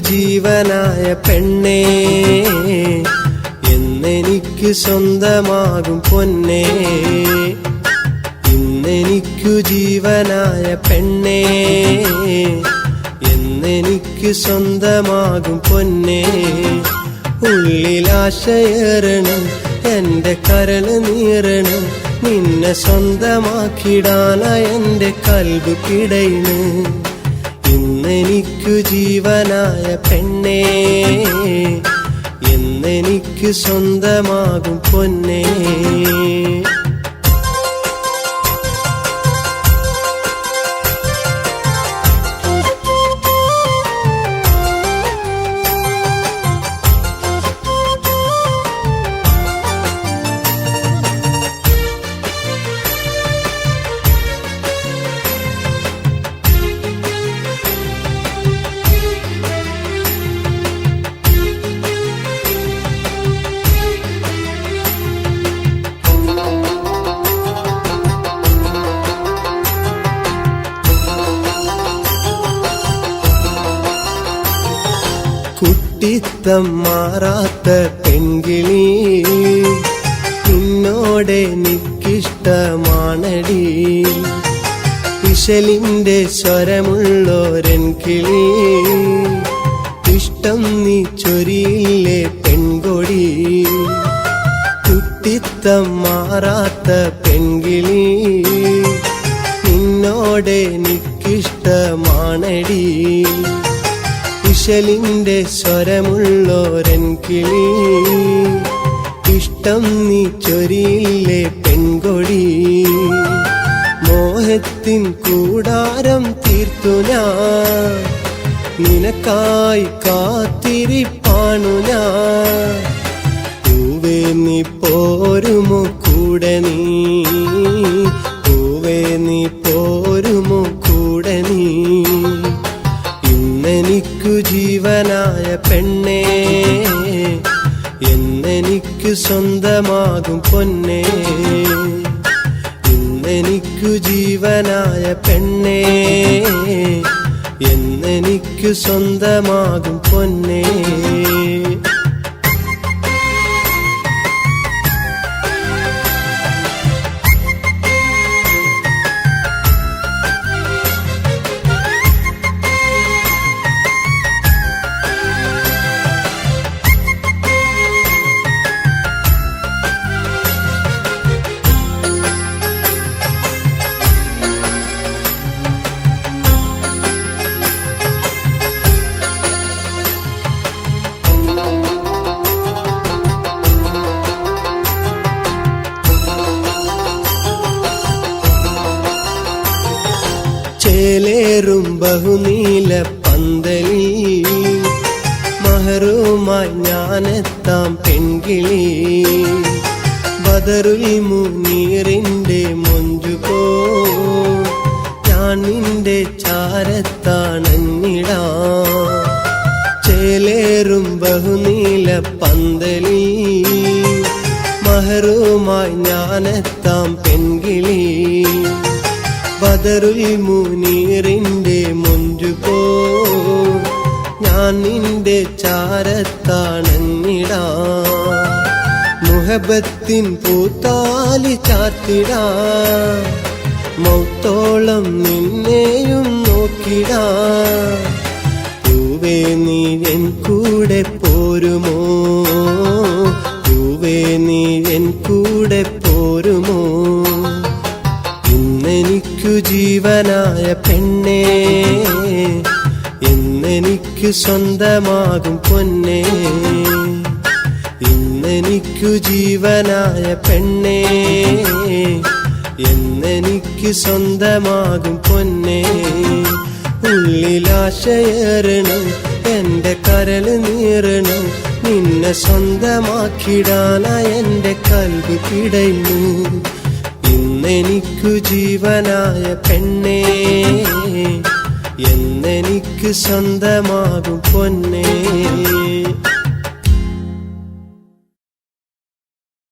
ജീവനായ പെണ്ണേ, എന്നെനിക്ക് സ്വന്തമാകും പൊന്നേ. ഇന്നെനിക്കു ജീവനായ പെണ്ണേ, എന്നെനിക്ക് സ്വന്തമാകും പൊന്നേ. ഉള്ളിലാശയേറണം, എന്റെ കരള് നീറണം, നിന്നെ സ്വന്തമാക്കിടാനായി എന്റെ കൽബ് പിടയണ്. ഇന്നെനിക്കു ജീവനായ പെണ്ണേ, എന്നെനിക്ക് സ്വന്തമാകും പൊന്നേ. കുട്ടിത്തം മാറാത്ത പെൺകിളി, നിന്നോടെനിക്കിഷ്ടമാണടി. ഇശലിന്റെ സ്വരമുള്ളോരൻ കിളി, ഇഷ്ടം നീ ചൊരിയില്ലേ പെൺകൊടി. കുട്ടിത്തം മാറാത്ത പെൺകിളി, നിന്നോടെനിക്കിഷ്ടമാണടി. ഇശലിന്റെ സ്വരമുള്ളോരൻ കിളി, ഇഷ്ടം നീ ചൊരിയില്ലേ പെൺകൊടി. മോഹത്തിൻ കൂടാരം തീർത്തു ഞാൻ, നിനക്കായി കാത്തിരിപ്പാണു ഞാൻ. പൂവേ നീ പോരുമോ കൂടെ, നീ പൂവേ നീ പോരുമോ കൂടെ നീ. ഇന്നെനിക്കു ജീവനായ പെണ്ണേ, എന്നെനിക്ക് സ്വന്തമാകും പൊന്നേ. ഇന്നെനിക്കു ജീവനായ പെണ്ണേ, എന്നെനിക്ക് സ്വന്തമാകും പൊന്നേ. ചേലേറും ബഹുനീല പന്തലിൽ, മഹറുമായി ഞാനെത്താം പെൺകിളി. ബദറുൽ മുനീറിന്റെ മൊഞ്ചു പോ, ഞാൻ നിന്റെ ചാരത്താണഞ്ഞിടാം. ചേലേറും ബഹുനീല പന്തലിൽ, മഹറുമായി ഞാനെത്താം പെൺകിളി. ബദറുൽ മുനീറിന്റെ മൊഞ്ചു പോ, ഞാൻ നിന്റെ ചാരത്താണഞ്ഞിടാം. മുഹബത്തിൻ പൂത്താലി ചാർത്തിടാം, മൗത്തോളം നിന്നെയും നോക്കിടാം. പൂവേ നീ എൻ കൂടെ പോരുമോ, പൂവേ നീ എൻ കൂടെ പോരുമോ. ഇന്നെനിക്കു ജീവനായ പെണ്ണേ, എന്നെനിക്ക് സ്വന്തമാകും പൊന്നേ. ഇന്നെനിക്കു ജീവനായ പെണ്ണേ, എന്നെനിക്ക് സ്വന്തമാകും പൊന്നേ. ഉള്ളിലാശയേറണം, എന്റെ കരള് നീറണം, നിന്നെ സ്വന്തമാക്കിടാനായി എന്റെ കൽബ് പിടയുന്നു. ഇന്നെനിക്കു ജീവനായ പെണ്ണേ, എന്നെനിക്ക് സ്വന്തമാകും പൊന്നേ.